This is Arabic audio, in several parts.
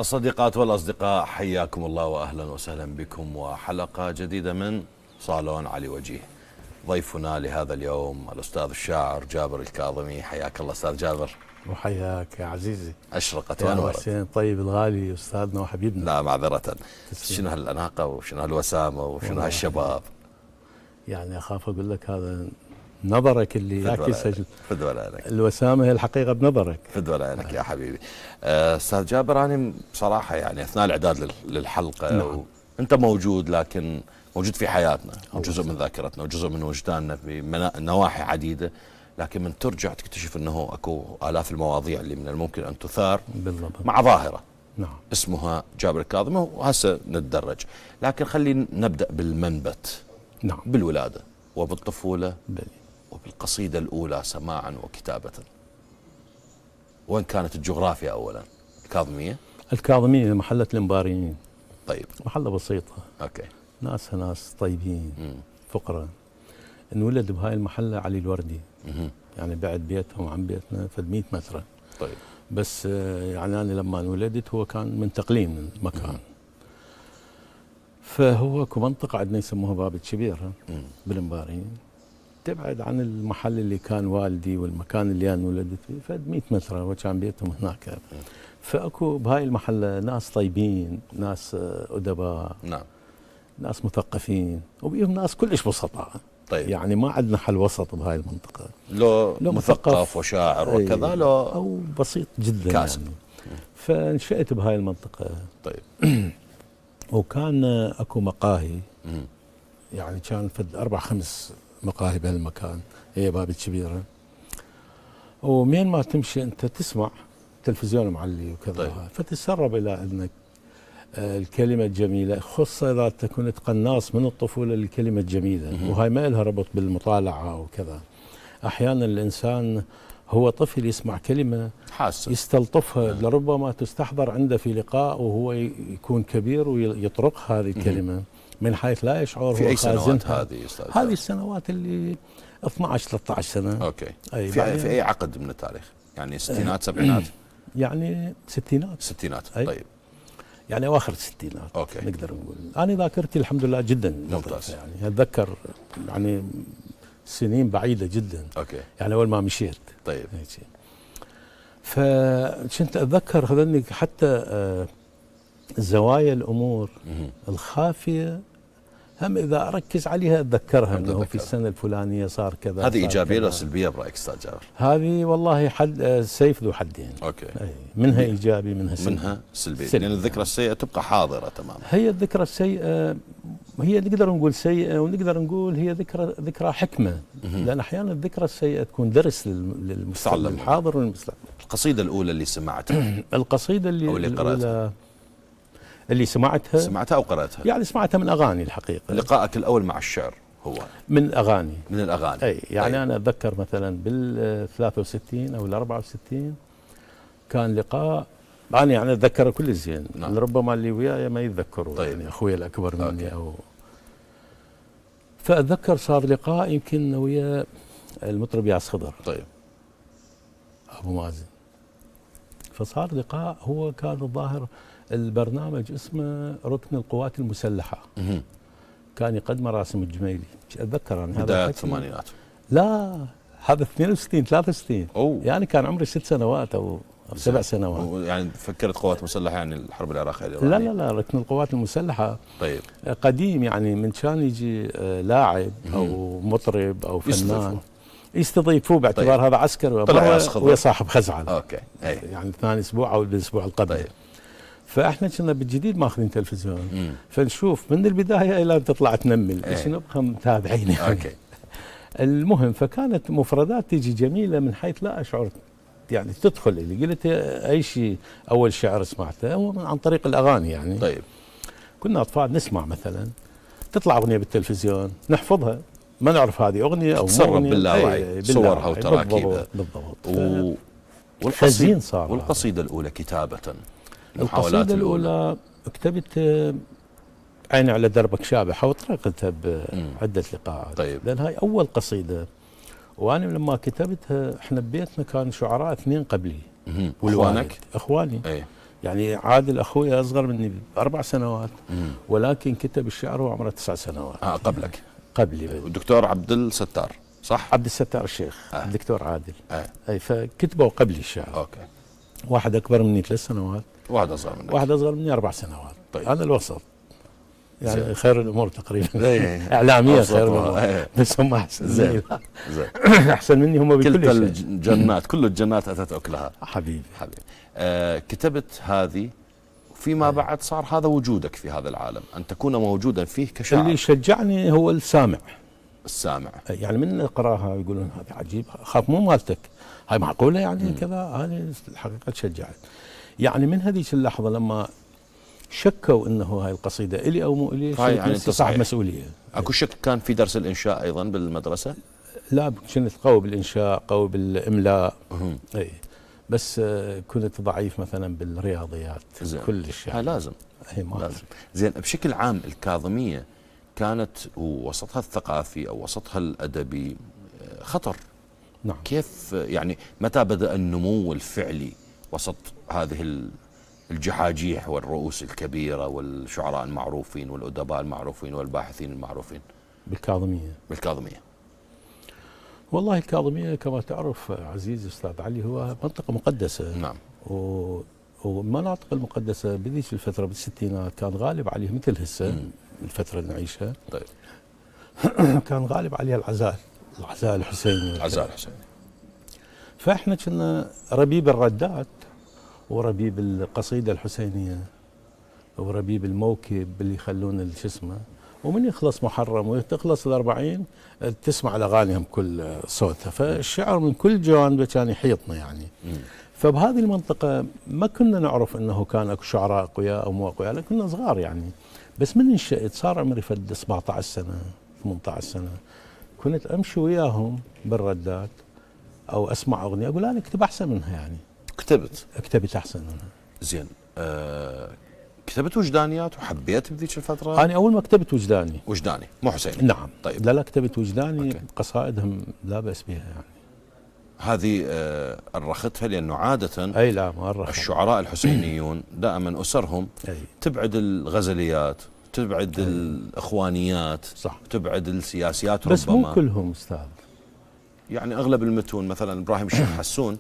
الصديقات والأصدقاء، حياكم الله وأهلا وسهلا بكم وحلقة جديدة من صالون علي وجيه. ضيفنا لهذا اليوم الأستاذ الشاعر جابر الكاظمي. حياك الله أستاذ جابر. وحياك يا عزيزي. أشرقت يا وأنورت. حسين طيب الغالي أستاذنا وحبيبنا. لا معذرة، شنو هالأناقة وشنو هالوسامة وشنو هالشباب؟ يعني أخاف أقول لك هذا نظرك اللي يعكس فد ولا عينك. الوسامة هي الحقيقة بنظرك. فد ولا عينك يا حبيبي. أستاذ جابر، أنا بصراحة يعني أثناء الإعداد للحلقة نعم. أنت موجود، لكن موجود في حياتنا وجزء من ذاكرتنا وجزء من وجداننا في نواحي عديدة، لكن من ترجع تكتشف أنه أكو آلاف المواضيع اللي من الممكن أن تثار بالضبط. مع ظاهرة نعم. اسمها جابر الكاظمي، وهسه نتدرج، لكن خلينا نبدأ بالمنبت. نعم. بالولادة وبالطفولة بلي. وبالقصيدة الأولى سماعا وكتابة. وين كانت الجغرافيا أولا؟ الكاظمية؟ الكاظمية محلة الإنباريين. طيب. محلة بسيطة. أوكي. ناس طيبين. فقراء. انولد بهاي المحلة علي الوردي. يعني بعد بيتهم عن بيتنا فد 100 متر. طيب. بس يعني أنا لما انولدت هو كان من تقليم من مكان. فهو اكو منطقة عندنا يسموها باب الشبير بالإنباريين، تبعد عن المحل اللي كان والدي والمكان اللي انا ولدت فيه فد 100 متر، وكان بيتهم هناك. فاكو بهاي المحله ناس طيبين، ناس ادباء، نعم، ناس مثقفين، وبيهم ناس كلش بسطاء. طيب. يعني ما عندنا حل وسط بهاي المنطقه، لو مثقف وشاعر وكذا، لو او بسيط جدا كاسب. يعني. فنشأت بهاي المنطقه. طيب. وكان اكو مقاهي، يعني كان فد 4-5 مقاهي بهالمكان، هي باب الكبيره. ومين ما تمشي انت تسمع تلفزيون معلي وكذا. طيب. فتتسرب الى انك الكلمه الجميله، خصوصا اذا كنت قناص من الطفوله للكلمه الجميله، وهاي ما لها ربط بالمطالعه وكذا. احيانا الانسان هو طفل يسمع كلمه حاسة يستلطفها، لربما تستحضر عنده في لقاء وهو يكون كبير ويطرق هذه الكلمه من حيث لا يشعر. في هو أي سنوات خازنها. هذه أستاذ؟ هذه السنوات اللي 12-13 سنه. اوكي. أي في أي عقد من التاريخ؟ يعني ستينات سبعينات؟ يعني ستينات. طيب. يعني اواخر الستينات. اوكي. نقدر نقول انا ذاكرتي الحمد لله جدا ممتاز. يعني اتذكر يعني سنين بعيده جدا. اوكي. يعني اول ما مشيت. طيب. فكنت اتذكر هذني حتى زوايا الامور الخافيه، هم اذا اركز عليها اتذكرها، انه في السنه الفلانيه صار كذا. هذه ايجابيه ولا سلبيه برايك استاذ جابر؟ هذه والله حد سيف ذو حدين. اوكي. منها ايجابي منها سلبي. منها سلبي. لان الذكرى السيئه تبقى حاضره تماما. هي الذكرى السيئه هي نقدر نقول سيئه، ونقدر نقول هي ذكرى حكمه. لان احيانا الذكرى السيئه تكون درس للمستقبل الحاضر والمستقبل. القصيده الاولى اللي سمعتها القصيده اللي قرأتها، اللي سمعتها او قرأتها؟ يعني سمعتها من اغاني الحقيقه. لقائك الاول مع الشعر هو من اغاني. من الاغاني. اي يعني طيب. انا اتذكر مثلا بال 63 او ال 64 كان لقاء، انا يعني اتذكره كل زين. نعم. ربما اللي وياي ما يتذكروا. طيب. يعني اخوي الاكبر مني او فاتذكر صار لقاء يمكن ويا المطرب ياس خضر. طيب. ابو مازن. فصار لقاء، هو كان الظاهر البرنامج اسمه ركن القوات المسلحه. كان يقدمه راسم الجميلي، اتذكر انا. بداية الثمانينات؟ لا هذا 62 63. أوه. يعني كان عمري 6 سنوات او 7 سنوات. يعني فكرت قوات مسلحه يعني الحرب العراقيه الإيرانية؟ لا ركن القوات المسلحه. طيب. قديم، يعني من كان يجي لاعب او مطرب او فنان يستضيفوه باعتبار. طيب. هذا عسكري ويا صاحب خزعل. اوكي. يعني ثاني اسبوع او الاسبوع القبل. طيب. فاحنا كنا بالجديد ماخذين تلفزيون. فنشوف من البدايه الى ان تطلع تنمل ايش نبقى متابعين يعني. اوكي. المهم، فكانت مفردات تيجي جميله من حيث لا اشعر، يعني تدخل اللي قلت اي شيء. اول شعر سمعته هو عن طريق الاغاني يعني. طيب. كنا اطفال نسمع مثلا تطلع اغنيه بالتلفزيون نحفظها، ما نعرف هذه اغنيه او تسرب باللاوعي صورها وتراكيبها. بالضبط. والقصيده صار. والقصيده الاولى كتابه. القصيده الاولى كتبت عيني على دربك شابح، وطرقتها بعده لقاءات. طيب. لان هاي اول قصيده، وانا لما كتبتها احنا ببيتنا كان شعراء 2 قبلي. اخوانك؟ اخواني. اي. يعني عادل اخوي اصغر مني ب4 سنوات، ولكن كتب الشعر وعمره 9 سنوات. قبلك. قبلي. الدكتور عبد الستار صح؟ عبد الستار الشيخ. الدكتور عادل. آه. اي فكتبوا قبلي الشعر. اوكي. واحد اكبر مني 3 سنوات، واحد اصغر منك. واحد اصغر مني 4 سنوات. طيب. انا الوسط، يعني زين. خير الامور تقريبا. اعلاميا خير الامور. بس هم احسن زين. زين. احسن مني هم بكل كلتا شيء. الجنات، كل الجنات اتت اكلها. حبيبي. كتبت هذه، فيما بعد صار هذا وجودك في هذا العالم، ان تكون موجودا فيه كشاعر. اللي شجعني هو السامع. السامع. يعني من اقراها يقولون هذا عجيب، خاف مو مالتك، هاي معقوله يعني كذا. هذه الحقيقه تشجعت. يعني من هذيك اللحظه لما شكوا انه هاي القصيده الي او مو الي، يعني انت صاحب مسؤوليه. اكو شك كان في درس الانشاء ايضا بالمدرسه؟ لا، كنت قوي بالانشاء، قوي بالاملاء. اي بس كنت ضعيف مثلا بالرياضيات. زين. كلش يعني. لازم. لازم. زين، بشكل عام الكاظميه كانت وسطها الثقافي او وسطها الادبي خطر. نعم. كيف يعني متى بدأ النمو الفعلي وسط هذه الجحاجيح والرؤوس الكبيرة والشعراء المعروفين والأدباء المعروفين والباحثين المعروفين؟ بالكاظمية. والله الكاظمية كما تعرف عزيزي أستاذ علي هو منطقة مقدسة. نعم. والمناطق المقدسة بذيك الفترة بالستينات كان غالب عليه مثل هسه الفترة اللي نعيشها. طيب. كان غالب عليها العزاء الحسيني. العزاء الحسيني. فاحنا كنا ربيب الردات وربيب القصيدة الحسينية وربيب الموكب اللي يخلون شو اسمه، ومن يخلص محرم وتخلص ال40 تسمع الاغانيهم كل صوتها، فالشعر من كل جوانبه كان يحيطنا يعني. فبهذه المنطقة ما كنا نعرف انه كان اكو شعراء اقوياء او مو اقوياء، لكن كنا صغار يعني. بس من انشأت صار عمري فد 17 سنة 18 سنة، كنت امشي وياهم بالردات او اسمع اغنية اقول انا اكتب احسن منها يعني. كتبت احسن منها. زين. كتبت وجدانيات وحبيت بذيك الفترة؟ انا اول ما كتبت وجداني مو حسيني. نعم. طيب. لا كتبت وجداني. قصائدهم لا بأس بها يعني. هذه أرختها لأنه عادة أي لا ما أرخها. الشعراء الحسينيون دائما أسرهم تبعد الغزليات، تبعد الإخوانيات، صح، تبعد السياسيات بس ربما. مو كلهم أستاذ. يعني أغلب المتون مثلا إبراهيم الشيخ حسون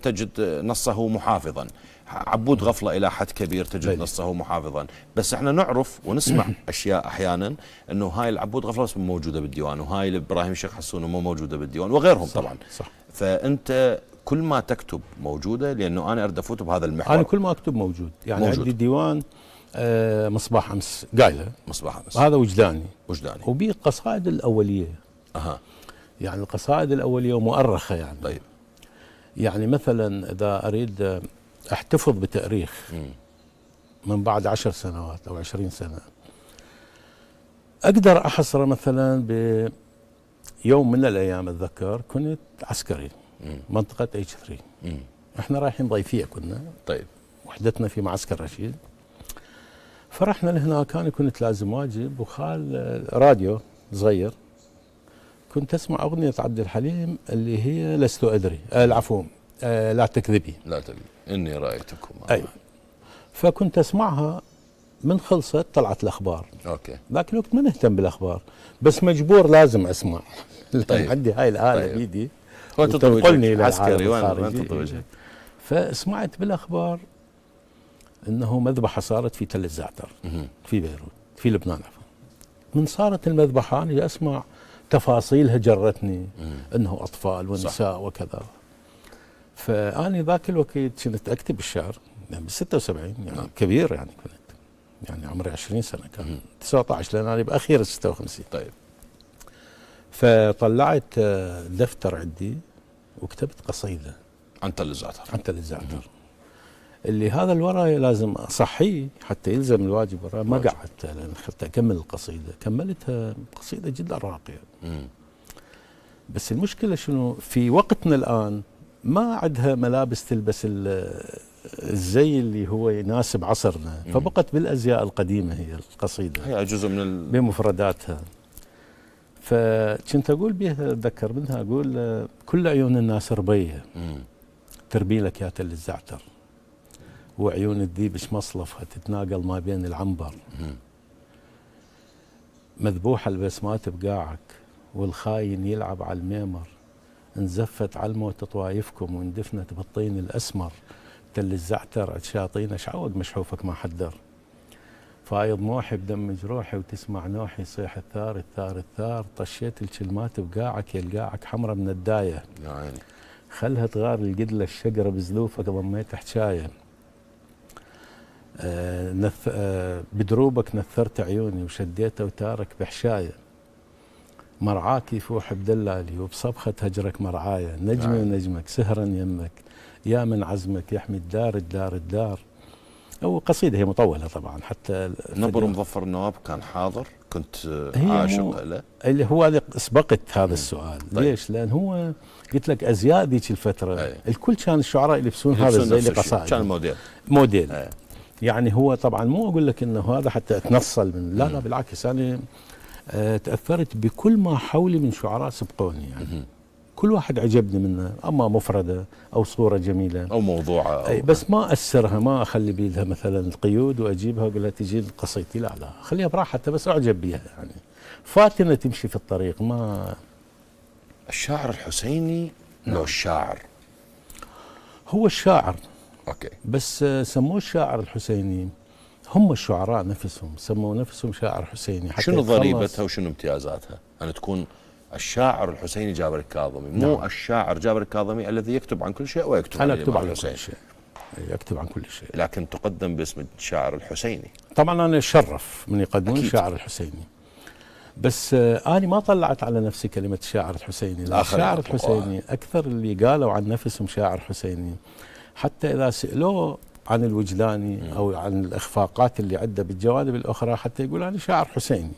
تجد نصه محافظا، عبود غفلة إلى حد كبير تجد نصه محافظا، بس احنا نعرف ونسمع أشياء أحيانا أنه هاي العبود غفلة مو موجودة بالديوان، وهاي إبراهيم الشيخ حسون مو موجودة بالديوان، وغيرهم. صح طبعا. صح. فأنت كل ما تكتب موجودة، لأنه أنا أريد أفوت بهذا المحور. أنا كل ما أكتب موجود يعني. عندي ديوان مصباح أمس قايله، مصباح أمس هذا وجداني. وبي القصائد الأولية. يعني القصائد الأولية ومؤرخة يعني. طيب. يعني مثلا إذا أريد أحتفظ بتاريخ من بعد 10 سنوات أو 20 سنة، أقدر أحصره مثلا بيوم من الأيام. أتذكر كنت عسكري منطقة H3. إحنا رايحين ضيفية كنا. طيب. وحدتنا في معسكر رشيد، فرحنا لهناك. أنا كنت لازم واجب، وخال راديو صغير كنت أسمع أغنية عبد الحليم اللي هي لست أدري، العفو، لا تكذبي. إني رأيتكم. أيوة. فكنت أسمعها، من خلصت طلعت الأخبار. أوكي. ذاك الوقت ما نهتم بالأخبار، بس مجبور لازم أسمع. طيب. عندي هاي الآلة بيدي وتنقلني إلى عسكري وين. فسمعت بالأخبار أنه مذبحة صارت في تل الزعتر في بيروت في لبنان. من صارت المذبحة أنا أسمع تفاصيلها جرتني، أنه أطفال ونساء وكذا. فأنا ذاك الوقت كنت أكتب الشعر يعني ب76 يعني كبير يعني. كنت يعني عمري 20 سنة كان 19 لأن أنا بأخير 56. طيب. فطلعت دفتر عندي وكتبت قصيدة عن تل الزعتر. اللي هذا الوراء لازم أصحيه حتى يلزم الواجب وراء. ما قعدت لأن حتى أكمل القصيدة، كملتها قصيدة جدا راقية. بس المشكلة شنو؟ في وقتنا الآن ما عندها ملابس تلبس الزي اللي هو يناسب عصرنا، فبقت بالأزياء القديمة هي القصيدة، هي جزء من بمفرداتها. فكنت أقول بها، أتذكر منها أقول كل عيون الناس ربية تربي لك يا تل الزعتر، وعيون الذيب مصلفة تتناقل ما بين العنبر، مذبوحة البسمات بقاعك والخاين يلعب على الميمر، انزفت على الموت طوايفكم واندفنت بالطين الأسمر، تل الزعتر شاطين شعوق مشحوفك ما حدر، فايض موحي بدم جروحي وتسمع نوحي صيح الثار الثار الثار، طشيت الكلمات بقاعك يلقاعك حمرة من الداية، يعني خلها تغار القدلة الشقرة بزلوفك ضميت حجاية، بدروبك نثرت عيوني وشديت اوتارك بحشاية، مرعاك يفوح بدلالي وبصبخة هجرك مرعاية، نجمي ونجمك سهرا يمك يا من عزمك يحمي الدار الدار الدار. أو قصيدة هي مطولة طبعا حتى نبر مظفر النواب كان حاضر، كنت عاشق له اللي هو هذا سبقت هذا السؤال. طيب. ليش؟ لأن هو قلت لك أزياء ذيك الفترة الكل كان الشعراء يلبسون هذا زي القصائد، كان موديل يعني هو طبعا مو أقول لك إنه هذا حتى أتنصل من لا لا بالعكس أنا تأثرت بكل ما حولي من شعراء سبقوني يعني كل واحد عجبني منه، أما مفردة أو صورة جميلة أو موضوعة أو بس ما أسرها، ما أخلي بيدها مثلا القيود وأجيبها وأقول لها تجي قصيدتي، لا لا خليها براحتها بس أعجب بها يعني فاتنة تمشي في الطريق. ما الشاعر الحسيني لو الشاعر هو الشاعر أوكي، بس سموه الشاعر الحسيني، هم الشعراء نفسهم سموا نفسهم شاعر حسيني. حتى شنو ضريبتها وشنو امتيازاتها أن تكون الشاعر الحسيني جابر الكاظمي، مو الشاعر جابر الكاظمي الذي يكتب عن كل شيء ويكتب عن كل شيء، يكتب عن كل شيء، لكن تقدم باسم الشاعر الحسيني. طبعا أنا أشرف من يقدمون الشاعر الحسيني، بس أنا ما طلعت على نفسي كلمة الشاعر الحسيني. الشاعر الحسيني أكثر اللي قالوا عن نفسهم شاعر حسيني، حتى إذا سألوه عن الوجداني أو عن الإخفاقات اللي عنده بالجوانب الأخرى حتى يقول أنا شاعر حسيني.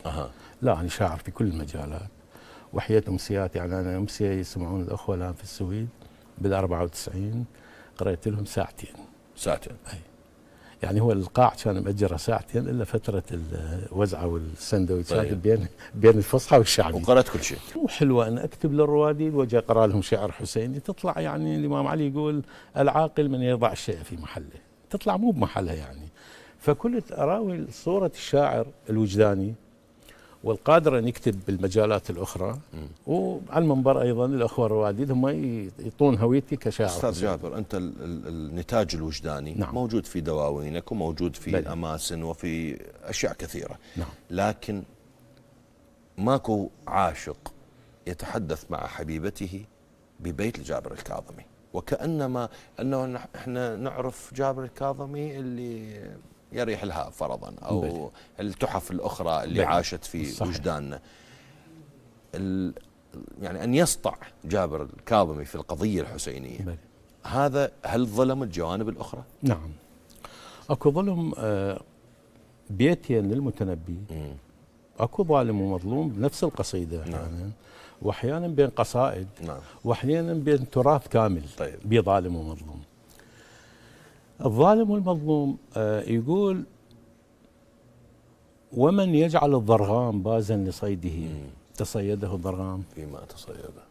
لا أنا شاعر في كل المجالات، وحياة أمسيات يعني أنا أمسية يسمعون الأخوة الآن في السويد بال94 قرأت لهم ساعتين. أي. يعني هو القاع كان مأجرها ساعتين إلا فترة الوزعة والسندويتشات بين الفصحى والشعبي، وقرأت كل شيء. مو حلوة أن أكتب للرواديد وأجي أقرأ لهم شعر حسيني، تطلع يعني الإمام علي يقول العاقل من يضع الشيء في محله، تطلع مو بمحلها يعني. فكنت أراوي صورة الشاعر الوجداني والقادر أن يكتب بالمجالات الأخرى، وعلى المنبر أيضا الأخوة الرواديد هم يعطون هويتي كشاعر. أستاذ جابر، أنت النتاج الوجداني موجود في دواوينك وموجود في الأماسن وفي أشياء كثيرة، لكن ماكو عاشق يتحدث مع حبيبته ببيت الجابر الكاظمي، وكأنما أنه إحنا نعرف جابر الكاظمي اللي يريح الهاء فرضا أو التحف الأخرى اللي عاشت في وجداننا. يعني أن يسطع جابر الكاظمي في القضية الحسينية هذا هل ظلم الجوانب الأخرى؟ نعم أكو ظلم بيتين للمتنبي، أكو ظالم ومظلوم بنفس القصيدة أحيانا، وأحيانا بين قصائد، وأحيانا بين تراث كامل. طيب. بظالم ومظلوم. الظالم والمظلوم يقول ومن يجعل الضرغام بازا لصيده تصيده الضرغام فيما تصيده،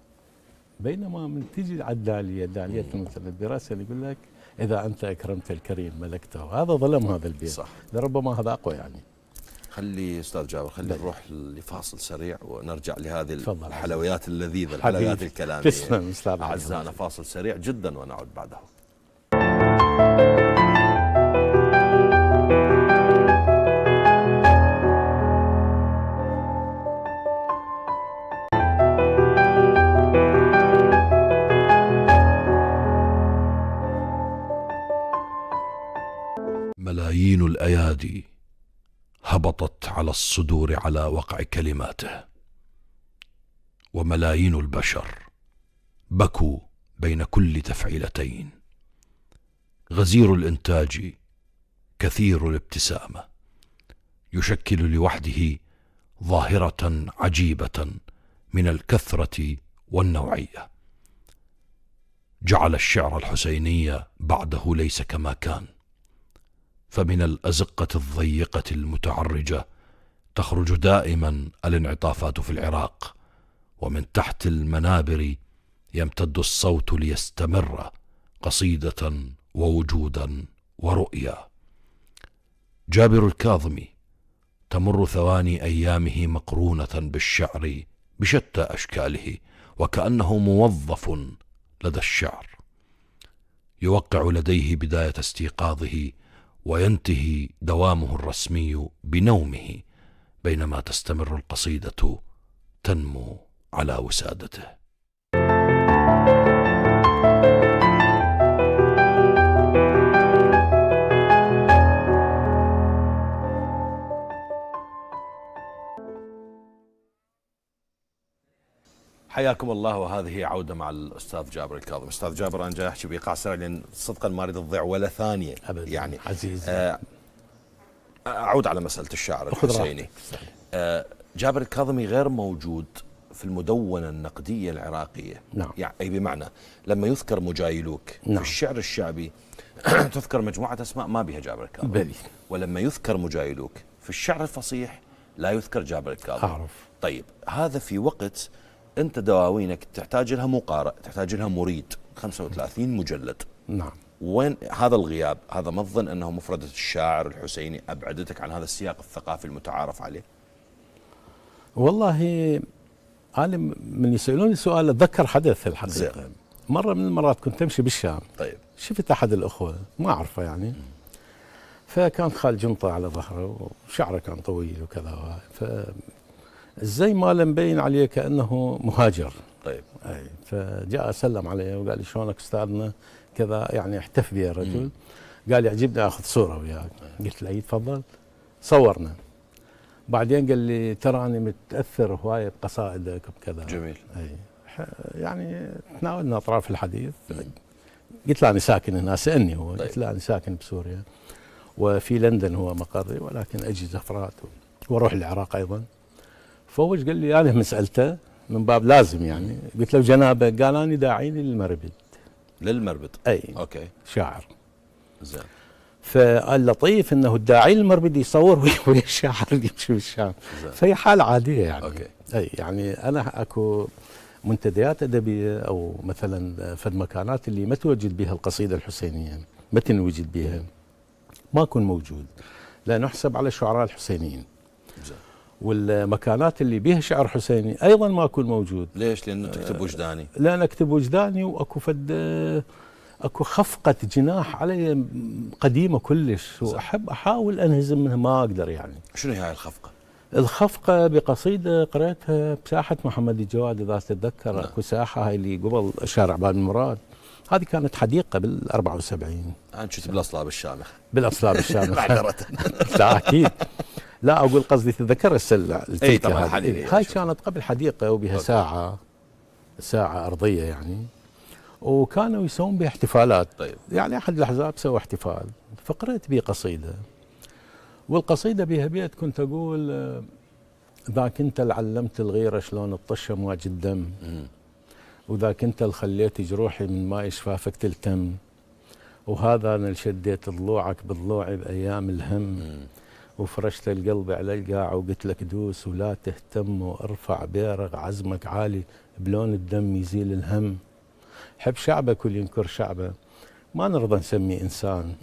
بينما من تجي على دالية مثلا الدراسة يقول لك إذا أنت أكرمت الكريم ملكته، هذا ظلم هذا البيت. صح. لربما هذا أقوى يعني. خلي أستاذ جابر نروح لفاصل سريع ونرجع لهذه الحلويات اللذيذة، الحلويات الكلامية. تسلم أستاذ أعزائنا، فاصل سريع جدا ونعود بعده. ملايين الأيادي هبطت على الصدور على وقع كلماته، وملايين البشر بكوا بين كل تفعيلتين. غزير الإنتاج كثير الابتسامة يشكل لوحده ظاهرة عجيبة من الكثرة والنوعية. جعل الشعر الحسيني بعده ليس كما كان، فمن الأزقة الضيقة المتعرجة تخرج دائما الانعطافات في العراق، ومن تحت المنابر يمتد الصوت ليستمر قصيدة ووجودا ورؤيا. جابر الكاظمي تمر ثواني أيامه مقرونة بالشعر بشتى أشكاله، وكأنه موظف لدى الشعر، يوقع لديه بداية استيقاظه وينتهي دوامه الرسمي بنومه، بينما تستمر القصيدة تنمو على وسادته. حياكم الله، وهذه عودة مع الأستاذ جابر الكاظمي. أستاذ جابر، أنا جاي أحكي بإيقاع سريع لأن صدقا ما أريد تضيع ولا ثانية أبدا يعني عزيز. أعود على مسألة الشعر الحسيني. جابر الكاظمي غير موجود في المدونة النقدية العراقية. نعم. يعني أي بمعنى لما يذكر مجايلوك نعم. في الشعر الشعبي تذكر مجموعة أسماء ما بها جابر الكاظمي. بلي. ولما يذكر مجايلوك في الشعر الفصيح لا يذكر جابر الكاظمي. أعرف. طيب هذا في وقت أنت دواوينك تحتاج لها مقارئ، تحتاج لها مريد، 35 مجلد. نعم. وين هذا الغياب؟ هذا ما تظن أنه مفردة الشاعر الحسيني أبعدتك عن هذا السياق الثقافي المتعارف عليه؟ والله أنا من يسألوني سؤال أتذكر حدث الحقيقة. مرة من المرات كنت أمشي بالشام. طيب. شفت أحد الأخوة ما أعرفه يعني. فكان خال جنطة على ظهره وشعره كان طويل وكذا. فالزي ماله مبين عليه كأنه مهاجر. طيب. أي. فجاء سلم علي وقال لي شلونك أستاذنا كذا، يعني احتف بي الرجل. قال لي عجبني أخذ صورة وياك. قلت له تفضل. صورنا. بعدين قال لي ترى أنا متأثر هواية بقصائدك وكذا. جميل. أي. يعني تناولنا أطراف الحديث. قلت له أنا ساكن هنا، سألني هو. طيب. قلت له أنا ساكن بسوريا وفي لندن هو مقري، ولكن أجي زفرات وأروح العراق أيضا. فهو قال لي أنا مسألته من باب لازم يعني. قلت له جنابه. قال أنا داعيني للمربد. للمربد. أي. أوكي. شاعر. زين. فاللطيف انه الداعي للمربد يصور ويا الشاعر اللي يمشي بالشام. فهي حاله عاديه يعني. أوكي. اي يعني انا اكو منتديات ادبيه او مثلا فد مكانات اللي ما توجد بها القصيده الحسينيه، ما تنوجد بها، ما اكون موجود، لانه احسب على الشعراء الحسينيين. زين. والمكانات اللي بها شعر حسيني ايضا ما اكون موجود. ليش؟ لانه تكتب وجداني. لان اكتب وجداني، واكو فد اكو خفقة جناح علي قديمة كلش، واحب احاول انهزم منها ما اقدر يعني. شنو هي الخفقة؟ الخفقة بقصيدة قرأتها بساحة محمد الجواد اذا تتذكر. نعم. اكو ساحة هاي اللي قبل شارع باب المراد، هذه كانت حديقة بال 74. انا كنت بالاصلاب الشامخ. بالاصلاب الشامخة. معذرة. لا اكيد. لا اقول قصدي تتذكر اي طبعا هاي كانت قبل حديقة وبها ساعة أرضية يعني، وكانوا يسوون بها احتفالات. طيب. يعني احد الاحزاب سوى احتفال، فقرأت بيه قصيده، والقصيده بها بيت كنت اقول ذاك انت اللي علمت الغيره شلون تطش امواج الدم، وذاك انت اللي خليت جروحي من ماي شفافك تلتم، وهذا انا اللي شديت ضلوعك بضلوعي بايام الهم، وفرشت القلب على القاع وقلت لك دوس ولا تهتم، وارفع بيرغ عزمك عالي بلون الدم يزيل الهم. حب شعبك واللي ينكر شعبه ما نرضى نسمي انسان.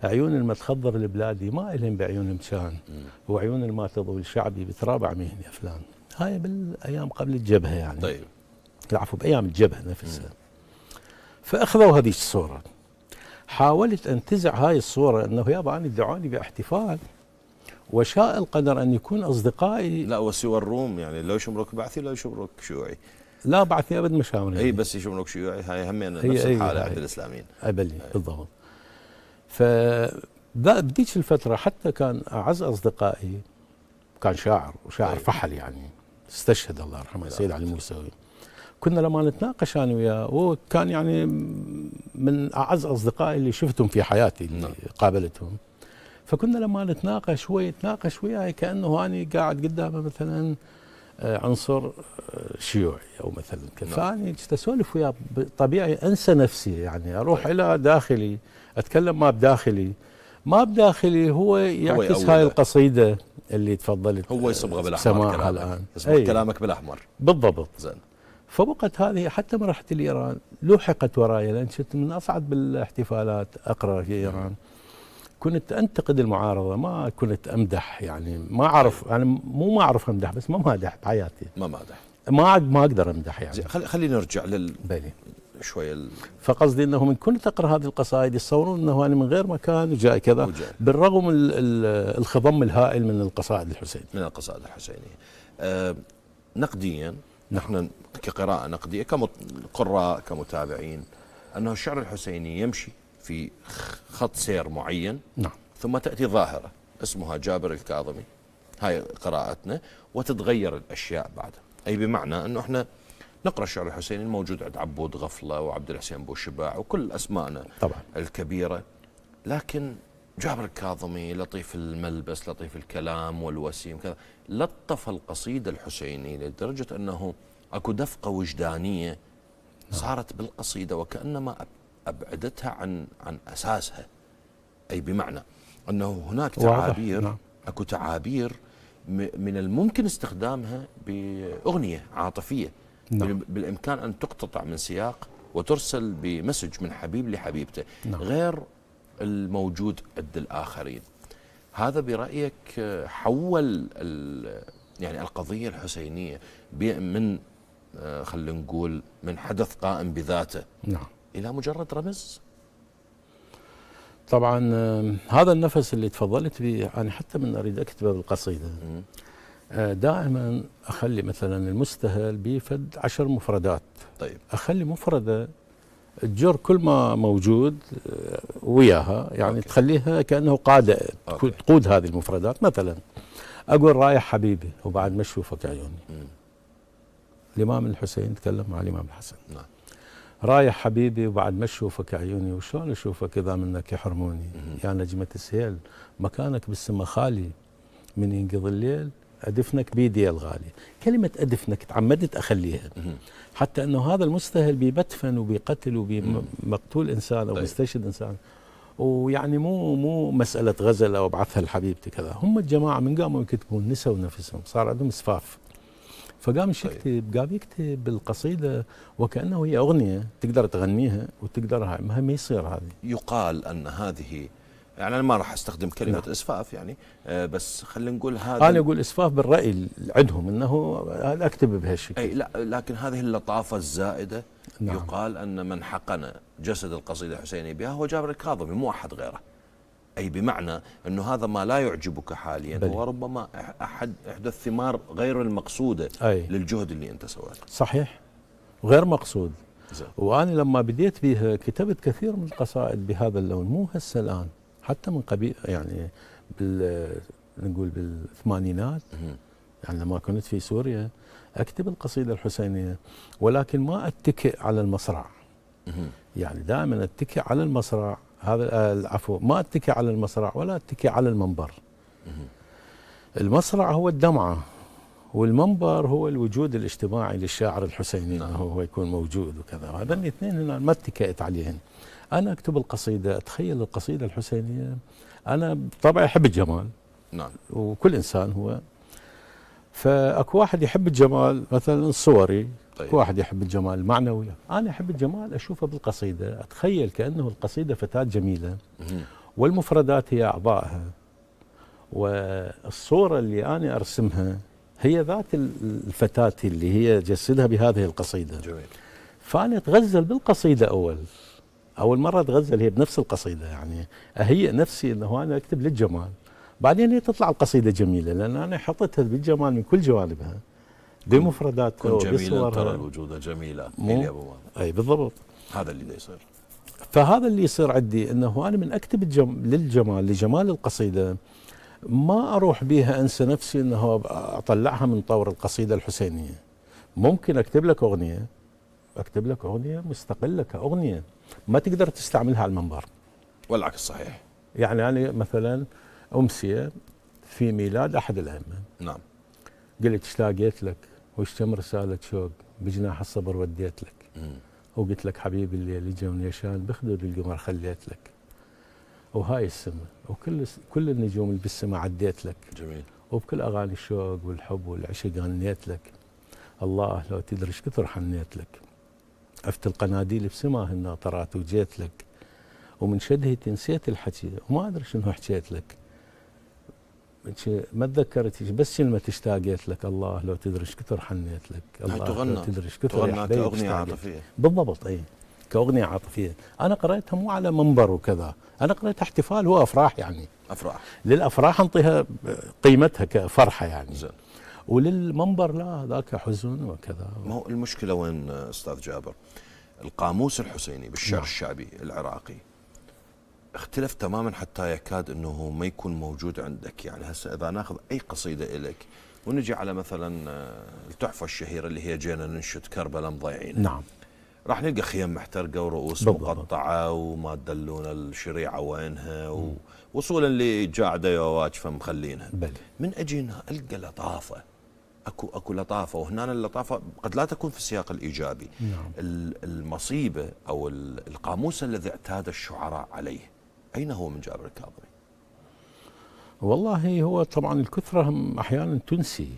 عيون المتخضر البلادي ما إلهم بعيون مكان، وعيون الما تضوي شعبي بتراب عميهن يا فلان. هاي بالايام قبل الجبهه يعني. طيب. العفو، بايام الجبهه نفسها. فاخذوا هذه الصوره، حاولت انتزع هاي الصوره انه يابا انا ادعوني باحتفال، وشاء القدر ان يكون اصدقائي. لا وسوى الروم يعني لو يشمرك بعثي لو يشمرك شيوعي. لا بعثي ابد مشاورين. اي بس يشمرك شيوعي، هاي همين نفس الحاله عند الاسلاميين. اي بلي بالضبط. بديك الفتره حتى كان اعز اصدقائي كان شاعر، وشاعر فحل يعني، استشهد الله يرحمه السيد علي الموسوي. كنا لما نتناقش انا وياه، هو كان يعني من اعز اصدقائي اللي شفتهم في حياتي اللي قابلتهم. فكنا لما نتناقش وياي كانه اني قاعد قدامه مثلا عنصر شيوعي او مثلا كذا. فاني كنت اسولف وياه طبيعي انسى نفسي يعني، اروح الى داخلي اتكلم ما بداخلي هو يعكس هاي القصيده اللي تفضلت هو يصبغها بالاحمر سماعها الان، يصبغ كلامك بالاحمر بالضبط. زين. فبقت هذه حتى ما رحت لإيران لوحقت وراي، لأن كنت من أصعد بالاحتفالات أقرأ في إيران. كنت أنتقد المعارضة، ما كنت أمدح، يعني ما أعرف، أنا مو ما أعرف أمدح، بس ما مادح بحياتي، ما مادح. ما أقدر أمدح يعني. خلينا نرجع بلي. شوية فقصدي أنه من كنت أقرأ هذه القصائد يتصورون أنه أنا من غير مكان وجاي كذا، بالرغم الخضم الهائل من القصائد الحسينية. من القصائد الحسينية. نقديا نحن كقراءة نقدية كقراء كمتابعين، أنه الشعر الحسيني يمشي في خط سير معين. نعم. ثم تأتي ظاهرة اسمها جابر الكاظمي، هاي قراءتنا، وتتغير الأشياء بعدها. أي بمعنى أنه احنا نقرأ الشعر الحسيني الموجود عند عبود غفلة وعبد الحسين بوشباع وكل أسمائنا طبعا الكبيرة، لكن جابر الكاظمي لطيف الملبس، لطيف الكلام والوسيم كذا، لطف القصيدة الحسينية لدرجة أنه أكو دفقة وجدانية صارت بالقصيدة وكأنما أبعدتها عن أساسها. أي بمعنى أنه هناك تعابير، نعم. أكو تعابير من الممكن استخدامها بأغنية عاطفية، نعم. بالإمكان أن تقتطع من سياق وترسل بمسج من حبيب لحبيبته، نعم. غير الموجود عند الآخرين. هذا برأيك حول يعني القضية الحسينية من خلينا نقول من حدث قائم بذاته، نعم. إلى مجرد رمز؟ طبعا هذا النفس اللي تفضلت به أنا حتى من أريد أكتبه بالقصيدة دائما أخلي مثلا المستهل بفد 10 مفردات. طيب. أخلي مفردة تجر كل ما موجود وياها، يعني أوكي. تخليها كأنه قادة تقود هذه المفردات. مثلا أقول رايح حبيبي وبعد ما أشوفك عيوني. الإمام الحسين تكلم مع الإمام الحسن. نعم. رايح حبيبي وبعد ما أشوفك عيوني، وشلون أشوفك إذا منك يحرموني؟ يا نجمة السيل مكانك بالسما خالي، من ينقضي الليل أدفنك بيدي الغالي. كلمة أدفنك تعمدت أخليها حتى أنه هذا المستهل بيبتفن وبيقتل وبمقتول إنسان أو بيستشهد إنسان، ويعني مو مسألة غزل أو أبعثها لحبيبتي كذا. هم الجماعة من قاموا يكتبون نسوا نفسهم، صار عندهم اسفاف، فقام يكتب، قام يكتب بالقصيدة وكأنه هي أغنية تقدر تغنيها وتقدر ما يصير. هذه يقال أن هذه، يعني أنا ما راح أستخدم كلمة نعم. إسفاف يعني، بس خلينا نقول هذا، أنا أقول إسفاف بالرأي عندهم أنه أكتب بهالشكل. أي لا، لكن هذه اللطافة الزائدة نعم. يقال أن من حقن جسد القصيدة الحسينية بها هو جابر الكاظمي، مو أحد غيره. أي بمعنى أنه هذا ما لا يعجبك حاليا بلي. هو ربما إحدى الثمار غير المقصودة للجهد اللي أنت سويته. صحيح، غير مقصود. وأنا لما بديت بها كتبت كثير من القصائد بهذا اللون، مو هسه الآن، حتى من قبيل يعني نقول بالثمانينات، يعني لما كنت في سوريا أكتب القصيدة الحسينية، ولكن ما أتكئ على المصرع. يعني دائما أتكئ على المصرع، هذا العفو، ما أتكئ على المصرع ولا أتكئ على المنبر. المصرع هو الدمعة، والمنبر هو الوجود الاجتماعي للشاعر الحسيني، انه هو يكون موجود وكذا. هذا الاثنين هنا ما اتكئت عليهن. انا اكتب القصيده، اتخيل القصيده الحسينيه، انا بطبعي احب الجمال، نعم، وكل انسان هو، فاكو واحد يحب الجمال مثلا الصوري، طيب. اكو واحد يحب الجمال المعنوي، انا احب الجمال اشوفه بالقصيده، اتخيل كانه القصيده فتاه جميله والمفردات هي اعضائها، والصوره اللي انا ارسمها هي ذات الفتاة اللي هي جسدها بهذه القصيدة. جميل. فأنا أتغزل بالقصيدة أول مرة أتغزل هي بنفس القصيدة، يعني أهيئ نفسي أنه أنا أكتب للجمال، بعدين هي تطلع القصيدة جميلة لأن أنا حطيتها بالجمال من كل جوانبها، بمفرداتها وبصورها. ترى الوجود جميلة يا أبو مال. أي بالضبط، هذا اللي يصير. فهذا اللي يصير عندي، أنه أنا من أكتب للجمال، لجمال القصيدة، ما أروح بيها أنسى نفسي أنه أطلعها من طور القصيدة الحسينية. ممكن أكتب لك أغنية مستقلة كأغنية، ما تقدر تستعملها على المنبر، والعكس صحيح. يعني أنا مثلا أمسية في ميلاد أحد الأئمة، نعم، قلت اشتاقيت لك وش كم رسالة شوق بجناح الصبر وديت لك، وقلت لك حبيبي الليل يجي ونيشان بخدود القمر خليت لك، وهاي السماء وكل النجوم اللي بالسماء عديت لك. جميل. وبكل اغاني الشوق والحب والعشق غنيت لك. الله لو تدري ايش كثر حنيت لك، عفت القناديل بسماه الناطرات وجيت لك، ومن شدهتي نسيت الحكي وما ادري شنو حكيت لك، ما تذكرت بس كلمه اشتاقت لك. الله لو تدري ايش كثر حنيت لك، الله لو تدري ايش كثر يا تغنى حبيبي كأغنية عاطفية. بالضبط، اي كأغنية عاطفية. أنا قرأتها مو على منبر وكذا، أنا قرأتها احتفال وأفراح، يعني أفراح، للأفراح أنطيها قيمتها كفرحة يعني. زين. وللمنبر لا، ذاك حزن وكذا. ما هو المشكلة وين أستاذ جابر؟ القاموس الحسيني بالشعر نعم. الشعبي العراقي اختلف تماما حتى يكاد أنه ما يكون موجود عندك. يعني هسه إذا ناخذ أي قصيدة إليك ونجي على مثلا التحفة الشهيرة اللي هي جينا ننشد كربلاء مضيعين، نعم، راح نلقى خيام محترقة ورؤوس بالضبط. مقطعة وما تدلون الشريعة وينها، ووصولا لجاعدة وواجفة مخلينها. بل من أجينا ألقى لطافة، اكو لطافه، وهنا اللطافه قد لا تكون في السياق الايجابي. نعم. المصيبه او القاموس الذي اعتاد الشعراء عليه اين هو من جابر الكاظمي؟ والله هو طبعا الكثرة أحيانا تنسي.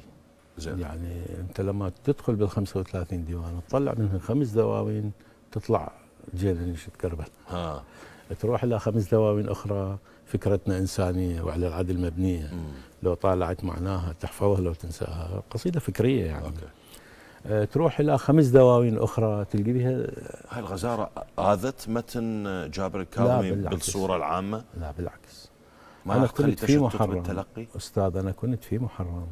زين. يعني أنت لما تدخل بال 35 ديوان تطلع منهم 5 دواوين تطلع جينا ننشد كربلاء. ها. تروح إلى 5 دواوين أخرى فكرتنا إنسانية وعلى العدل مبنية. لو طالعت معناها تحفظها لو تنساها، قصيدة فكرية يعني. أوكي. تروح إلى 5 دواوين أخرى تلقي بها. هاي الغزارة آذت متن جابر الكاظمي بالصورة العامة؟ لا بالعكس. ما أنا كنت في محرم بالتلقي؟ أستاذ، أنا كنت في محرم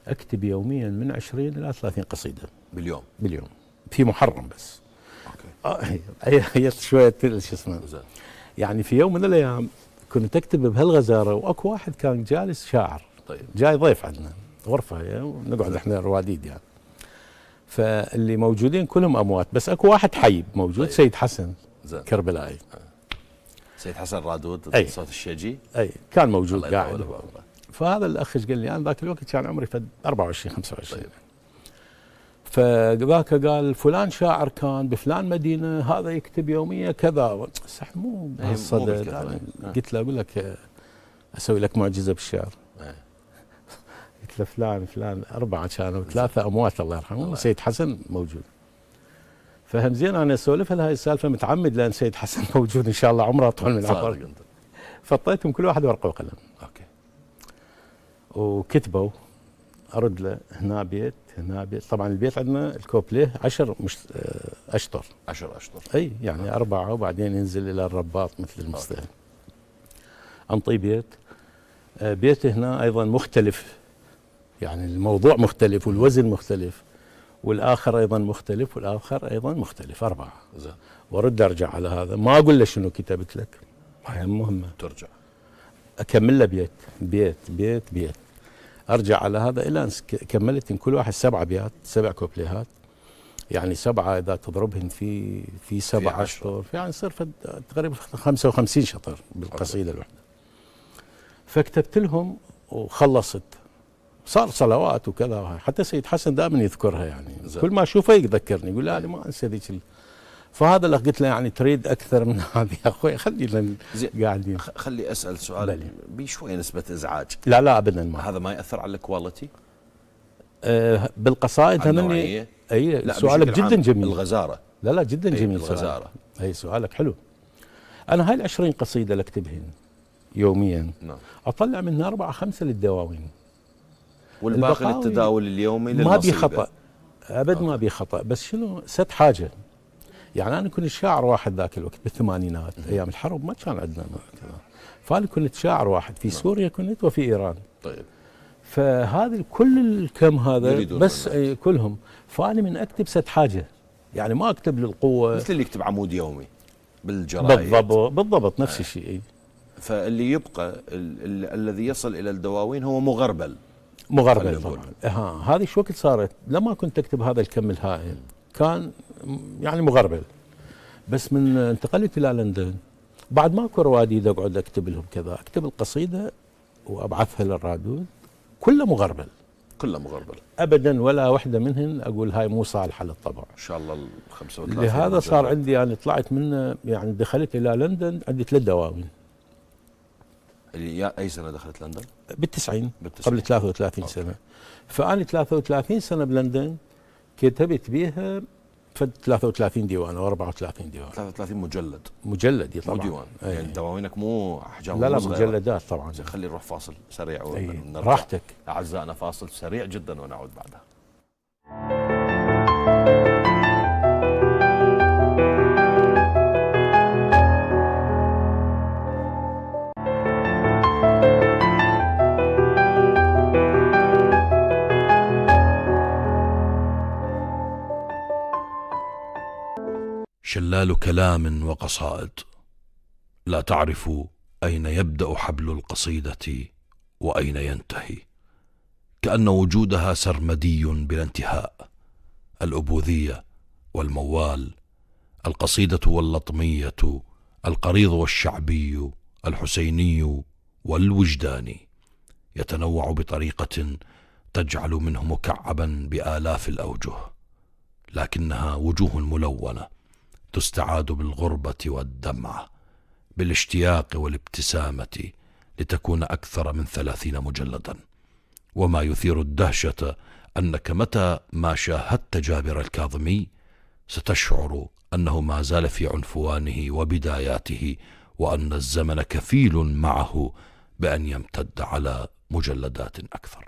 أكتب يوميا من 20 إلى 30 قصيدة باليوم في محرم بس. اوكي. هي شوية شو اسمه، يعني في يوم من الأيام كنت أكتب بهالغزارة، وأكو واحد كان جالس شاعر. طيب. جاي ضيف عندنا غرفة يعني، نقعد احنا رواديد يعني. فاللي موجودين كلهم أموات، بس أكو واحد حي موجود. طيب. سيد حسن كربلائي. سيد حسن رادود صوت الشجي. أي كان موجود قاعد. فهذا الأخ قال لي، أنا ذاك الوقت كان عمري 24 25. طيب. فذاك قال فلان شاعر كان بفلان مدينة، هذا يكتب يوميا كذا. صح مو بهالصدد يعني. قلت له أقول لك أسوي لك معجزة بالشعر. قلت له فلان 4 كانوا 3 أموات الله يرحمه، سيد حسن موجود. فهم زين أنا أسولف هاي السالفة متعمد، لأن سيد حسن موجود إن شاء الله عمره أطول من عمره. فطيتهم كل واحد ورقة وقلم. أوكي. وكتبوا، أرد له هنا بيت هنا بيت. طبعا البيت عندنا الكوبليه 10 أشطر. 10 أشطر. أي يعني 4 وبعدين ينزل إلى الرباط مثل المستهل. أنطي بيت هنا أيضا مختلف، يعني الموضوع مختلف والوزن مختلف، والآخر أيضا مختلف والآخر أيضا مختلف. 4. زين. وارد أرجع على هذا، ما أقول له شنو كتبت لك، هاي مهمة. ترجع أكمل له بيت أرجع على هذا إلى أن كملت إن كل واحد 7 أبيات 7 كوبليهات. يعني 7 إذا تضربهن في 7 أشطر يعني يصير تقريبا 55 شطر بالقصيدة الواحدة. فكتبت لهم وخلصت، صار صلوات وكذا. حتى سيد حسن دائما يذكرها يعني. زي. كل ما اشوفه يذكرني، يقول لا ما انسى ذيك. فهذا اللي قلت له يعني تريد اكثر من هذه يا اخوي، خلينا قاعدين. خلي اسال سؤال بشويه نسبه ازعاج. لا ابدا ما. هذا ما ياثر على الكواليتي؟ بالقصائد همني. اي سؤالك جدا جميل. الغزاره. لا جدا جميل. الغزاره. اي سؤالك حلو. انا هاي 20 قصيده اللي اكتبهن يوميا. نعم. اطلع منها 4 5 للدواوين، والباقي للتداول اليومي للنصيبة. ما بي خطأ أبد. ما بي خطأ، بس شنو ست حاجة. يعني أنا كنت شاعر واحد ذاك الوقت بالثمانينات أيام الحرب، ما كان عندنا كذا. فأنا كنت شاعر واحد في سوريا كنت وفي إيران. طيب. فهذا كل الكم هذا بس كلهم. فأنا من أكتب ست حاجة، يعني ما أكتب للقوة مثل اللي يكتب عمود يومي بالجرايد. بالضبط نفس الشيء. فاللي يبقى الذي يصل إلى الدواوين هو مغربل طبعا. هذه شو وقت صارت لما كنت اكتب هذا الكم الهائل، كان يعني مغربل. بس من انتقلت الى لندن بعد ماكو رواديد اقعد اكتب لهم كذا، اكتب القصيده وابعثها للرادود كله مغربل ابدا، ولا وحده منهن اقول هاي مو صالحه للطبع. ان شاء الله ال 35. لهذا صار عندي يعني طلعت منه، يعني دخلت الى لندن عندي 3 دواوين. اي سنه دخلت لندن؟ بال90 قبل 33 سنه. فأنا 33 سنه بلندن كتبت بيها فد 33 ديوان او 34 ديوان. 33 مجلد. مجلد طبعا. مو ديوان. يعني دواوينك مو احجام. لا مجلدات طبعا. خلي نروح فاصل سريع ونرجع. راحتك. اعزائنا فاصل سريع جدا ونعود بعدها. شلال كلام وقصائد، لا تعرف أين يبدأ حبل القصيدة وأين ينتهي، كأن وجودها سرمدي بلا انتهاء. الأبوذية والموال، القصيدة واللطمية، القريض والشعبي، الحسيني والوجداني، يتنوع بطريقة تجعل منه مكعبا بآلاف الأوجه، لكنها وجوه ملونة تستعاد بالغربة والدمعة، بالاشتياق والابتسامة، لتكون أكثر من 30 مجلدا. وما يثير الدهشة أنك متى ما شاهدت جابر الكاظمي ستشعر أنه ما زال في عنفوانه وبداياته، وأن الزمن كفيل معه بأن يمتد على مجلدات أكثر.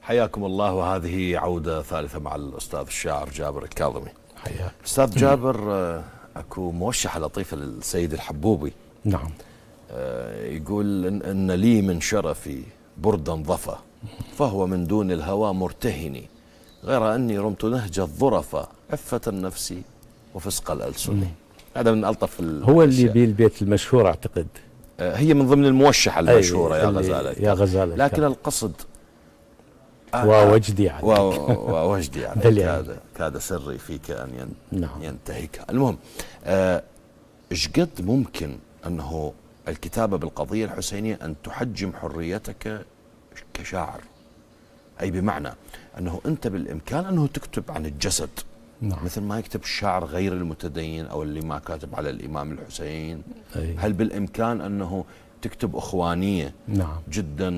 حياكم الله، وهذه عودة ثالثة مع الأستاذ الشاعر جابر الكاظمي. حياك أستاذ جابر، أكو موشحة لطيفة للسيد الحبوبي. نعم. يقول إن لي من شرفي بردا ضفا، فهو من دون الهوى مرتهني، غير أني رمت نهج الظرفاء، عفة النفس وفسق الألسن. هذا من ألطف هو اللي بالبيت المشهور أعتقد. هي من ضمن الموشحة المشهورة يا غزالة. يا غزالة، لكن القصد ووجدي يعني. ووجدي يعني كاد سري فيك أن ينتهك. المهم، إيش قد ممكن أنه الكتابة بالقضية الحسينية أن تحجم حريتك كشاعر؟ أي بمعنى أنه أنت بالإمكان أنه تكتب عن الجسد. نعم. مثل ما يكتب الشاعر غير المتدين أو اللي ما كاتب على الإمام الحسين. أي. هل بالإمكان أنه تكتب أخوانية؟ نعم. جدا.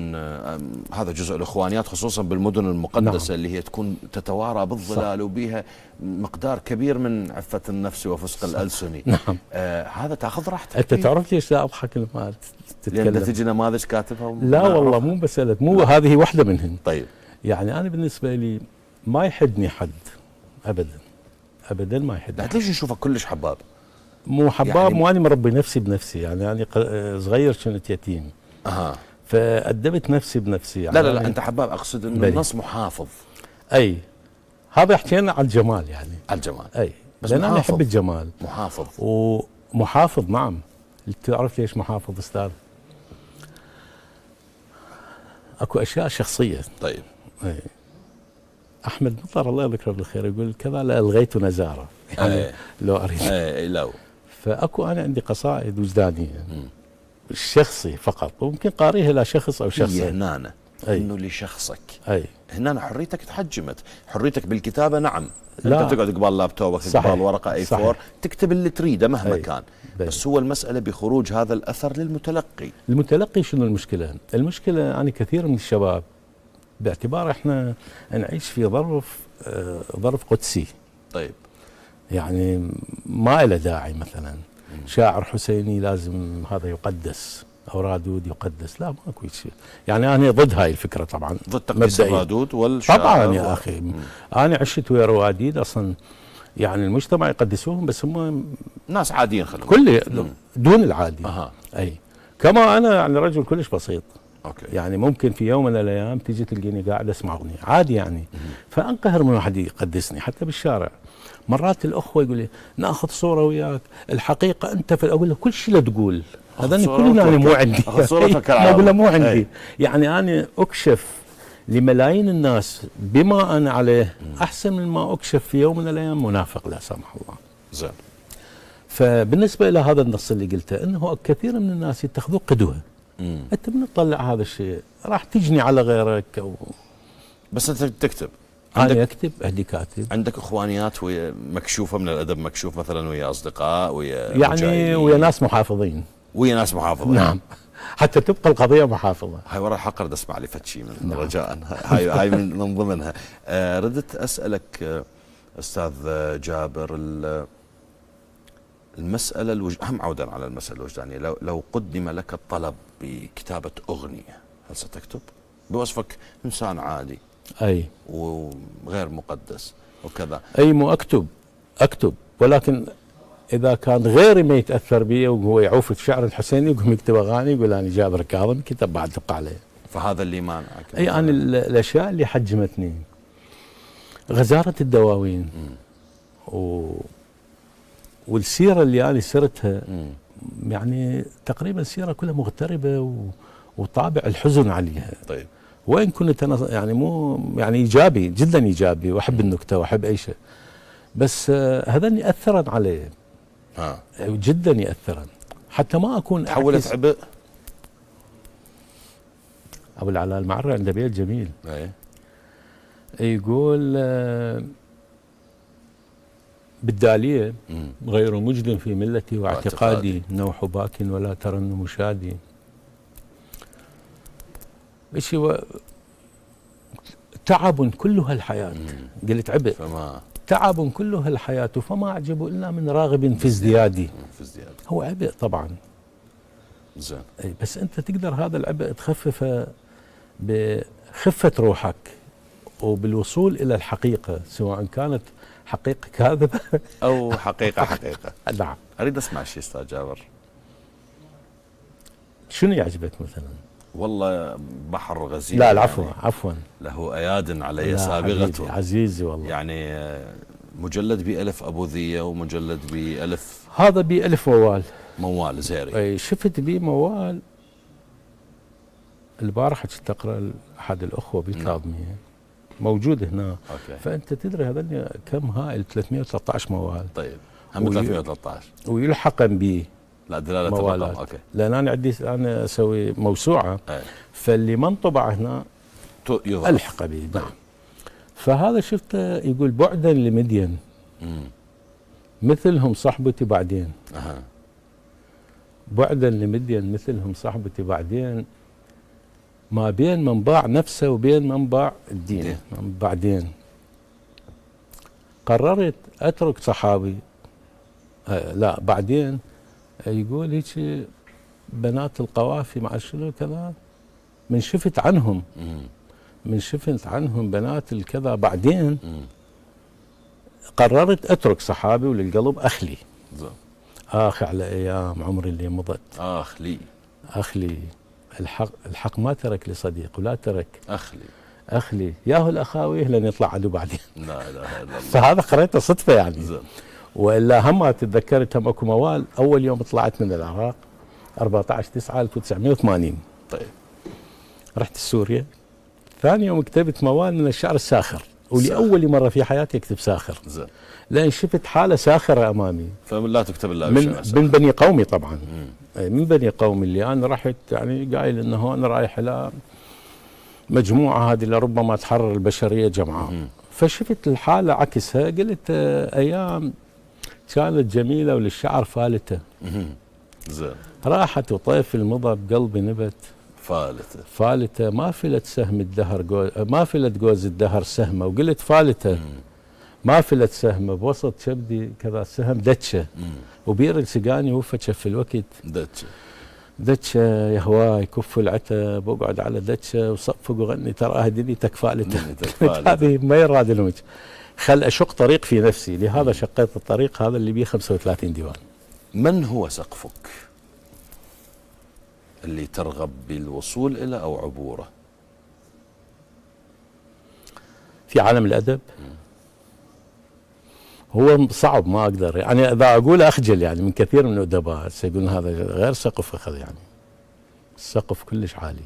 هذا جزء الأخوانيات خصوصا بالمدن المقدسة. نعم. اللي هي تكون تتوارى بالظلال وبها مقدار كبير من عفة النفس وفسق الألسن. نعم. هذا تأخذ راحتك. أنت تعرف ليش لا أضحك لما تتكلم؟ لأن تجي نماذج كاتبها. لا والله مو مسألة، مو هذه واحدة منهن. طيب. يعني أنا بالنسبة لي ما يحدني حد أبدا أبدا، ما يحدني. ليش نشوفك كلش حباب؟ مو حباب يعني، مو أنا مربي نفسي بنفسي، يعني أنا صغير كنت يتيم. فأدبت نفسي بنفسي يعني. لا أنت حباب، أقصد إنه النص محافظ. أي هذا حكينا عن الجمال يعني. على الجمال. أي بس لأن أنا أحب الجمال. محافظ. ومحافظ. نعم. تعرف ليش محافظ أستاذ؟ أكو أشياء شخصية. طيب. أي. أحمد مطر الله يذكره بالخير يقول كذا لألغيت نزارة يعني. لو أريد. لو. فأكو أنا عندي قصائد وجدانية شخصي فقط، وممكن قاريها لشخص أو شخصين. هنا إنه لشخصك. أي. هنا حريتك تحجمت، حريتك بالكتابة. نعم. لا. أنت تقعد قبال لابتوبك قبال ورقة A4 تكتب اللي تريده مهما كان. بس هو المسألة بخروج هذا الأثر للمتلقي. المتلقي شنو المشكلة؟ المشكلة يعني كثير من الشباب باعتبار احنا نعيش في ظرف قدسي. طيب. يعني ما له داعي مثلا شاعر حسيني لازم هذا يقدس او رادود يقدس، لا ماكو شيء. يعني انا ضد هاي الفكره طبعا، ضد تقديس الرادود والشاعر طبعا يا اخي. انا عشت ويا رواديد اصلا، يعني المجتمع يقدسوهم بس هم ناس عاديين خلونا كل دون العادي. اي كما انا يعني رجل كلش بسيط. أوكي. يعني ممكن في يوم من الايام تجي تلقيني قاعد اسمع اغنيه عادي يعني. فانقهر من واحد يقدسني حتى بالشارع. مرات الاخوه يقول لي ناخذ صوره وياك، الحقيقه انت اقول له كل شيء لا تقول، هذا كلنا انا مو عندي. ما اقول له مو عندي. يعني انا اكشف لملايين الناس بما انا عليه احسن من ما اكشف في يوم من الايام منافق لا سمح الله. زين. فبالنسبه الى هذا النص اللي قلته انه كثير من الناس يتخذوه قدوه. انت من تطلع هذا الشيء راح تجني على غيرك بس انت تكتب. أنا أكتب أهدي كاتب. عندك اخوانيات مكشوفه من الادب، مكشوف مثلا ويا اصدقاء ويا يعني مجاهدين؟ ويا ناس محافظين. ويا ناس محافظين. نعم، حتى تبقى القضية محافظة. هاي ورا الحلقه بدي اسمع لي فتشي من رجاء. هاي من ضمنها. ردت اسالك استاذ جابر، المساله اهم عودا على المساله الوجدانيه، لو قدم لك الطلب بكتابه اغنيه، هل ستكتب؟ بوصفك انسان عادي أي وغير مقدس وكذا. أي مو أكتب، ولكن إذا كان غيري ما يتأثر بي وهو يعوف الشعر الحسيني يقوم يكتب أغاني يقول أنا جابر الكاظمي كتب بعد تبقى عليه. فهذا اللي مانعك؟ أي أنا الأشياء اللي حجمتني غزارة الدواوين والسيرة اللي أنا سرتها، يعني تقريبا السيرة كلها مغتربة وطابع الحزن عليها. طيب، وين كنت أنا يعني مو يعني إيجابي، جدا إيجابي، وأحب النكتة وأحب أي شيء، بس هذا يأثرن عليه جدا، يأثرن حتى ما أكون تحولت عبء. أبو العلاء المعري عنده بيت جميل. أي. يقول بالدالية غير مجد في ملتي واعتقادي، نوح باك ولا ترنم شادي. ايش هو تعب كل هالحياة. قلت عبء، تعب كل هالحياة فما أعجب إلا من راغب في ازديادي. هو عبء طبعا. زين. بس أنت تقدر هذا العبء تخففه بخفة روحك وبالوصول إلى الحقيقة، سواء كانت حقيقة كاذبة أو حقيقة. نعم. أريد أسمع شيء أستاذ جابر. شنو يعجبك مثلا؟ والله بحر غزير. لا العفو، عفوا. له أياد علي سابغة. عزيزي والله. يعني مجلد بألف أبو ذية ومجلد بألف. هذا بألف موال زيري. أي شفت بيه موال البارحة كنت أقرأ أحد الأخوة بالكاظمية موجود هنا. أوكي. فأنت تدري هذا كم هائل، 313 موال. طيب، هم 313 ويلحقن به لا دلالة الرقم. أوكي. لأن أنا أسوي موسوعة. فاللي ما انطبع هنا ألحق به. نعم. فهذا شفته يقول بعدا لمدين مثلهم صحبتي بعدين. بعدا لمدين مثلهم صحبتي بعدين، ما بين من باع نفسه وبين من باع الدين. بعدين قررت أترك صحابي. لا بعدين يقول هيك بنات القوافي مع شنو كذا، من شفت عنهم بنات الكذا بعدين قررت أترك صحابي وللقلب أخلي. آخ على أيام عمري اللي مضت. أخلي الحق ما ترك لصديق ولا ترك أخلي ياهو الأخاوي لن يطلع عدو بعدين. لا إله إلا الله. فهذا قريته صدفة يعني. وإلا هم تتذكرت هم أكو موال أول يوم طلعت من العراق 14/9/1980. طيب. رحت سوريا. ثاني يوم كتبت موال من الشعر الساخر، ولأول مرة في حياتي أكتب ساخر. زين. لأن شفت حالة ساخرة أمامي. فلا تكتب إلا من بني قومي طبعا. من بني قومي اللي أنا رحت يعني قايل إنه أنا رايح إلى مجموعة هذه اللي ربما تحرر البشرية جمعاء. فشفت الحالة عكسها، قلت أيام كانت جميلة وللشعر فالتة. زين. راحت وطيف المضى بقلبي نبت. فالتة ما فلت سهم الدهر ما فلت جوز الدهر سهمة، وقلت فالتة ما فلت سهمة بوسط شبدي كذا سهم دتشة، وبير سقاني وفى شف الوقت دتشة يا هواي كف العتب واقعد على دتشة وصفق وغني تراها دنيتك فالتة. هذه ما يراد الوجه، خل أشق طريق في نفسي، لهذا شقيت الطريق هذا اللي بيه 35 ديوان. من هو سقفك اللي ترغب بالوصول إلى أو عبوره في عالم الأدب؟ هو صعب، ما أقدر يعني إذا أقول أخجل يعني من كثير من الأدباء سيقولون هذا غير سقف أخذ، يعني السقف كلش عالي.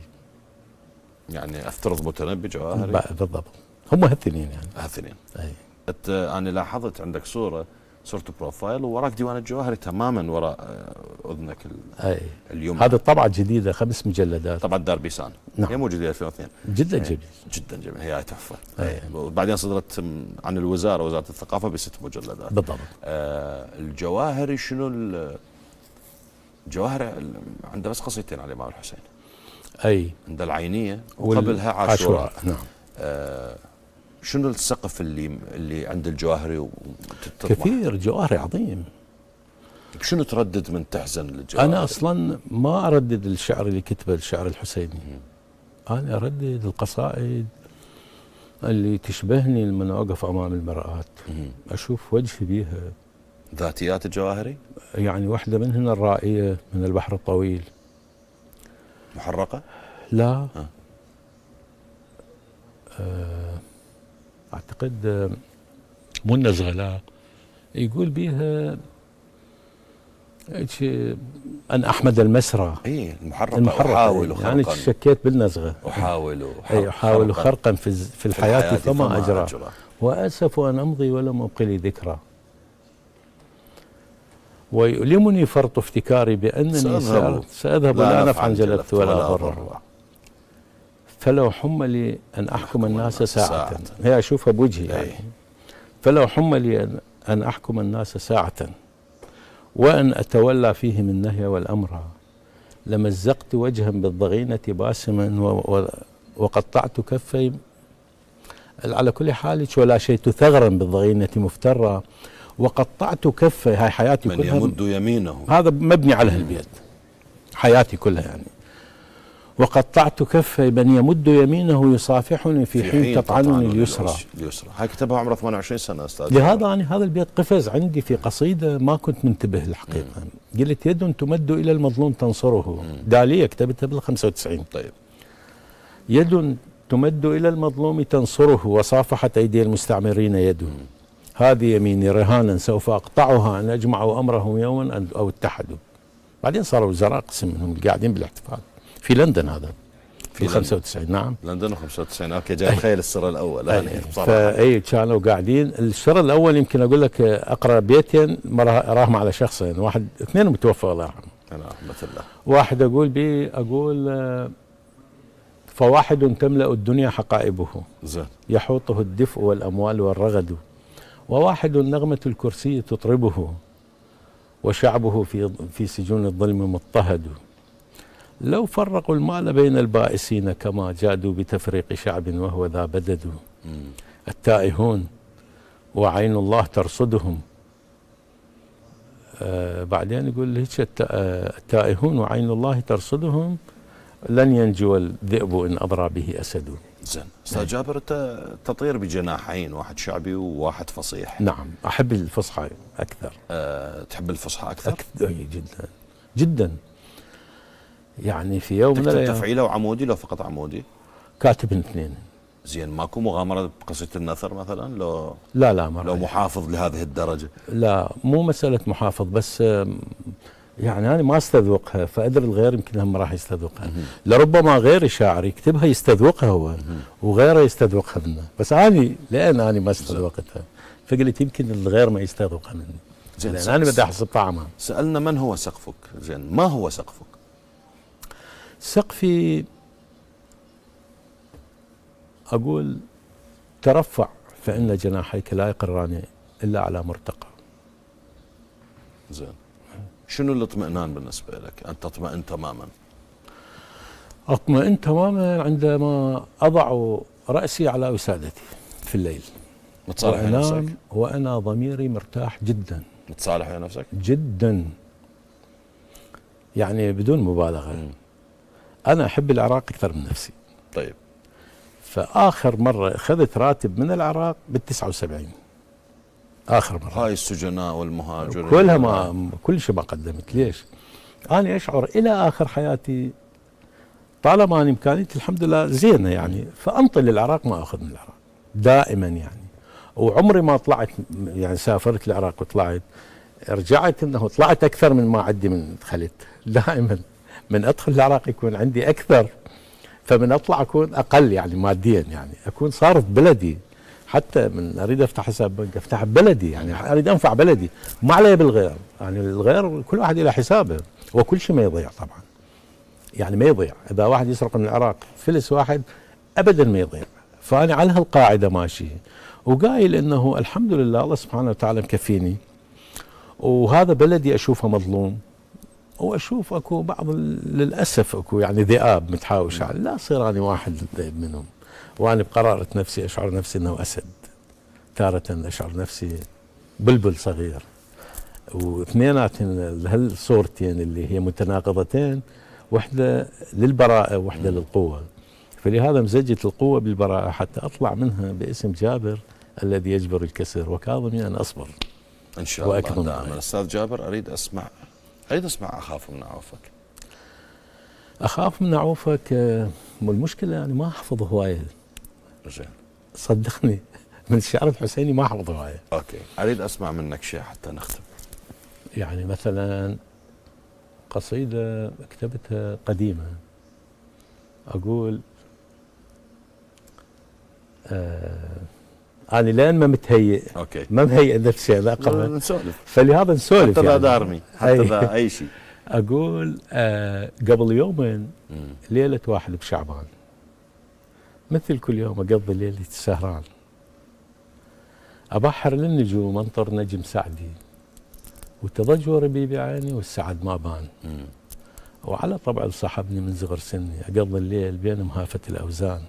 يعني أفترض متنبي جواهري. بالضبط، هم هالثنين يعني. هالثنين. أنا لاحظت عندك صورة بروفايل ووراك ديوان الجواهري تماما وراء أذنك أي اليمنى. هذا الطبعة جديدة 5 مجلدات. طبعة دار بيسان. نعم. هي موجودة 2002. جدا جميل. جدا جميل، هي تحفة. أي. وبعدين صدرت عن الوزارة، وزارة الثقافة، ب6 مجلدات. بالضبط. الجواهري شنو الجواهري عنده بس قصيدتين على الإمام الحسين. أي. عند العينية وقبلها عاشوراء. نعم. شنو السقف اللي عند الجواهري كثير، جواهري عظيم. شنو تردد من تحزن للجواهري؟ أنا أصلا ما أردد الشعر اللي كتبه الشعر الحسيني. أنا أردد القصائد اللي تشبهني لما أوقف أمام المرآة أشوف وجهي بيها. ذاتيات الجواهري؟ يعني واحدة منهن الرائية من البحر الطويل. محرقة؟ لا. أعتقد منزغة. لا، يقول بيها أن أحمد المسرى. إيه المحرقة. أحاول خرقا، يعني شكيت بالنزغة. أحاول خرقا في الحياة فما أجرى، وأسف أن أمضي ولم أبقي ذكرى، ويؤلمني فرط افتكاري بأنني سأذهب لا نفعا جلبت ولا ضرر، فلو حم لي أن أحكم الناس ساعة. هي أشوفها بوجهي يعني. فلو حم لي أن أحكم الناس ساعة وأن أتولى فيهم النهي والأمر، لمزقت وجها بالضغينة باسما وقطعت كفي. على كل حال ولا شيت ثغرا بالضغينة مفترا، وقطعت كفي. هاي حياتي من كلها. من يمد يمينه. هذا مبني على هالبيت حياتي كلها يعني. وقطعت كفي من يمد يمينه يصافحني في حين تطعنني اليسرى. هاي كتبها عمره 28 سنة أستاذ. لهذا يعني هذا البيت قفز عندي في قصيدة ما كنت منتبه الحقيقة. قلت يد تمد إلى المظلوم تنصره. دالية كتبتها بال95. طيب. يد تمد إلى المظلوم تنصره، وصافحت أيدي المستعمرين يده. هذه يميني رهانا سوف أقطعها أن أجمعوا أمرهم يوما أو اتحدوا. بعدين صاروا وزراء قسم منهم قاعدين بالاحتفال في لندن. هذا في 95. نعم، لندن 95. اوكي، جاي تخيل السر الاول. فاي كانوا قاعدين. السر الاول يمكن اقول لك اقرا بيتين راهم على شخصين، واحد اثنين متوفى الله يرحمه. انا رحمه الله. واحد اقول فواحد تملا الدنيا حقائبه، زين، يحوطه الدفء والاموال والرغد، وواحد نغمه الكرسي تطربه، وشعبه في سجون الظلم مضطهد. لو فرقوا المال بين البائسين كما جادوا بتفريق شعب وهو ذا بدد. التائهون وعين الله ترصدهم. بعدين يقول هيك التائهون وعين الله ترصدهم، لن ينجو الذئب إن أضرى به أسد. زين أستاذ جابر، أنت تطير بجناحين، واحد شعبي وواحد فصيح. نعم، أحب الفصحى أكثر. تحب الفصحى أكثر؟ جدا جدا. يعني في يوم من الأيام تفعيله وعمودي لو فقط عمودي؟ كاتب اثنين. زين، ماكو مغامرة بقصيدة النثر مثلا؟ لا لو محافظ لهذه الدرجة؟ لا، مو مسألة محافظ، بس يعني أنا ما استذوقها، فأدري الغير يمكن هم راح يستذوقها. لربما غيري شاعر يكتبها يستذوقها هو، وغيره يستذوقها منه، بس لأن أنا ما استذوقتها، فقلت يمكن الغير ما يستذوقها مني. زين، لأن أنا بدي أحسب طعمها. سألنا من هو سقفك؟ زين، ما هو سقفك؟ سقفي أقول ترفع فإن جناحيك لا يقران إلا على مرتقى. زين، شنو الاطمئنان بالنسبة لك؟ أن تطمئن تماما؟ أطمئن تماما عندما أضع رأسي على وسادتي في الليل، متصالح مع نفسك؟ وأنا ضميري مرتاح جدا. متصالح مع نفسك؟ جدا، يعني بدون مبالغة. أنا أحب العراق أكثر من نفسي. طيب. فآخر مرة أخذت راتب من العراق بال79، آخر مرة. هاي السجناء والمهاجرين كلها كل شيء ما قدمت. ليش؟ أنا أشعر إلى آخر حياتي طالما أن إمكانيتي الحمد لله زينة يعني، فأنطي للعراق ما أخذ من العراق دائما يعني. وعمري ما طلعت يعني، سافرت العراق وطلعت رجعت انه طلعت اكثر من ما عندي من دخلت. دائما من ادخل العراق يكون عندي اكثر، فمن اطلع اكون اقل يعني ماديا، يعني اكون صارف بلدي. حتى من اريد افتح حساب بنك افتح ببلدي، يعني اريد انفع بلدي، ما علي بالغير، يعني الغير كل واحد له حسابه، وكل شيء ما يضيع طبعا، يعني ما يضيع. اذا واحد يسرق من العراق فلس واحد ابدا ما يضيع. فانا على هالقاعده ماشي، وقايل انه الحمد لله الله سبحانه وتعالى مكفيني، وهذا بلدي اشوفه مظلوم، واشوف اكو بعض للاسف اكو يعني ذئاب متحاوش على، لا صير انا واحد الذئب منهم، وانا بقرارة نفسي اشعر نفسي انه اسد، تارة اشعر نفسي بلبل صغير، واثنيناتهم هالصورتين اللي هي متناقضتين، وحده للبراءة وحده للقوة، فلهذا مزجت القوة بالبراءة حتى اطلع منها باسم جابر الذي يجبر الكسر وكاظمي ان اصبر ان شاء الله دائما. استاذ جابر اريد اسمع اخاف من عوفك. اخاف من عوفك، والمشكله يعني ما احفظ هوايه. زين. صدقني من الشعر الحسيني ما احفظ هوايه. اوكي، اريد اسمع منك شيء حتى نختم. يعني مثلا قصيده كتبتها قديمه، اقول انا لين ما متهيئ، اوكي، ما مهيئ نفسي انا قبل نسولف، فلهذا نسولف حتى لا يعني. دارمي حتى لا اي شيء. اقول قبل يومين ليله 1 بشعبان، مثل كل يوم اقضي ليلتي سهران، ابحر للنجوم انطر نجم سعدي، وتضج وربي بعيني والسعد ما بان، وعلى طبع صاحبني من صغر سني اقضي الليل بين مهافه الاوزان،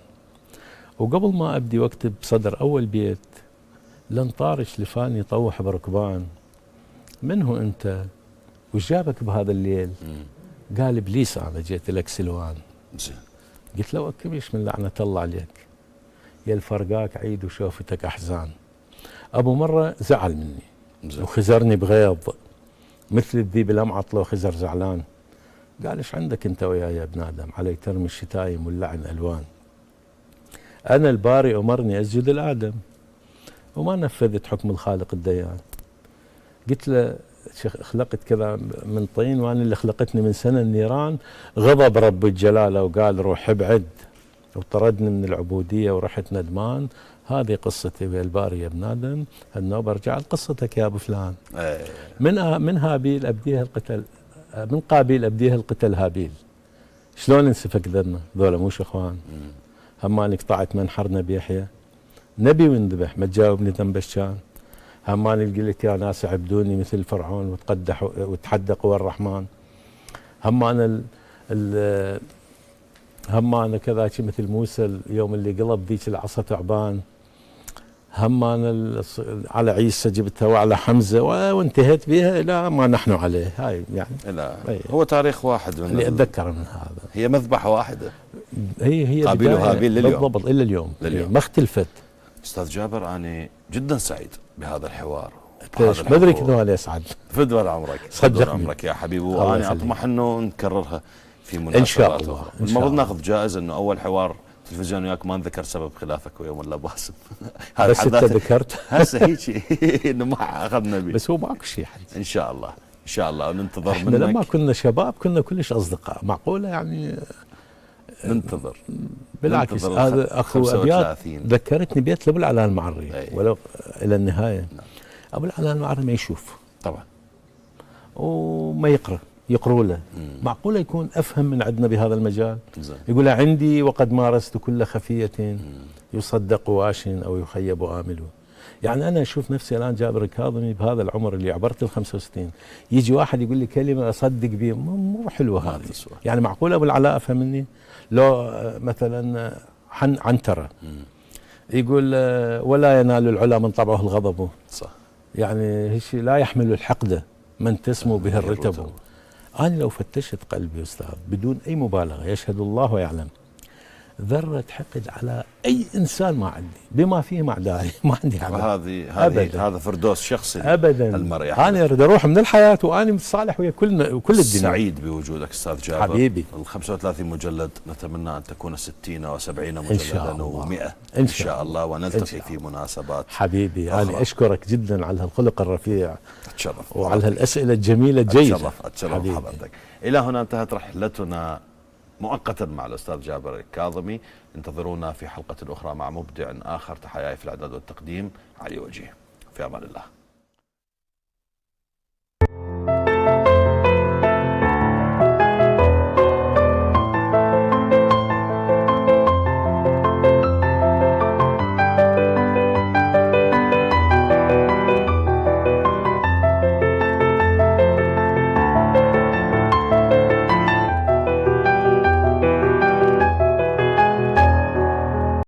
وقبل ما ابدي واكتب بصدر اول بيت لن طارش لفاني طوح بركبان، منه انت وش جابك بهذا الليل؟ قال ابليس انا جيت لك سلوان. قلت له اكميش من لعنه الله عليك، يا الفرقاك عيد وشوفتك احزان. ابو مره زعل مني وخزرني بغيظ، مثل الذيب الامعط لو خزر زعلان. قال ايش عندك انت وياي يا ابن ادم، علي ترمي الشتايم واللعن الوان. انا الباري امرني اسجد الادم، وما نفذت حكم الخالق الديان. قلت له خلقت كذا من طين، وانا اللي خلقتني من سنه النيران. غضب رب الجلاله وقال روح ابعد، وطردني من العبوديه ورحت ندمان. هذه قصتي ويا الباري يا ابن ادم، هالنوبه رجع لقصتك يا ابو فلان. من هابيل ابديها القتل، من قابيل ابديها القتل هابيل. شلون انسفك ذنه ذولا موش اخوان؟ هماني قطعت منحر نبي يحيى، نبي وانذبح ما تجاوبني ذنب الشان. هماني قلت يا ناس عبدوني مثل فرعون وتقدح وتحدقوا الرحمن. همانا همانا كذاك مثل موسى اليوم اللي قلب ذيك العصا تعبان. همانا على عيسى جبتها وعلى حمزه وانتهيت بها الى ما نحن عليه. هاي يعني لا هو تاريخ واحد من اللي اتذكر من هذا، هي مذبحه واحده، هي قابيل وهابيل لليوم بالضبط الى اليوم ما اختلفت. استاذ جابر انا جدا سعيد بهذا الحوار. ما ادري كذا انا اسعد. فدوى عمرك، فدوى عمرك يا حبيبي، وانا اطمح انه نكررها في مناسبات ان شاء الله. المفروض ناخذ جائزه انه اول حوار تلفزيون وياك ما نذكر سبب خلافك ويا ولا باسم. بس انت ذكرت هسه هيك انه ما اخذنا به، بس هو ماكو شيء حد. ان شاء الله ان شاء الله وننتظر احنا منك. لما كنا شباب كنا كلش اصدقاء، معقوله يعني ننتظر. بالعكس هذا اخو ابيات ذكرتني بيت لابو العلاء المعري ولو الى النهايه. ابو العلاء المعري ما يشوف طبعا وما يقروا له. معقوله يكون افهم من عندنا بهذا المجال؟ يقول عندي وقد مارست كل خفيه يصدق واش او يخيب امل. يعني انا اشوف نفسي الان جابر الكاظمي بهذا العمر اللي عبرت ال 65 يجي واحد يقول لي كلمه اصدق بها، مو حلوه هذه. يعني معقوله ابو العلاء افهم مني؟ لو مثلا عنتره يقول ولا ينال العلا من طبعه الغضب. صح. يعني هالشي لا يحمل الحقد من تسمو به الرتب. أنا لو فتشت قلبي أستاذ بدون أي مبالغة يشهد الله ويعلم، ذرة حقد على أي إنسان ما عندي، بما فيه أعدائي ما عندي عدد. هذا فردوس شخصي أبدا. المرء أنا أريد أروح من الحياة وأنا متصالح ويا كل الدنيا. سعيد بوجودك أستاذ جابر حبيبي. ال 35 مجلد نتمنى أن تكون 60 أو 70 مجلدا و100 إن شاء الله، ونلتقي في مناسبات. حبيبي أنا أشكرك جدا على هالخلق الرفيع. أتشرف. وعلى هالأسئلة الجميلة الجيدة. أتشرف حضرتك. إلى هنا انتهت رحلتنا مؤقتا مع الأستاذ جابر الكاظمي. انتظرونا في حلقة أخرى مع مبدع آخر. تحياتي في الإعداد والتقديم علي وجيه. في أمان الله.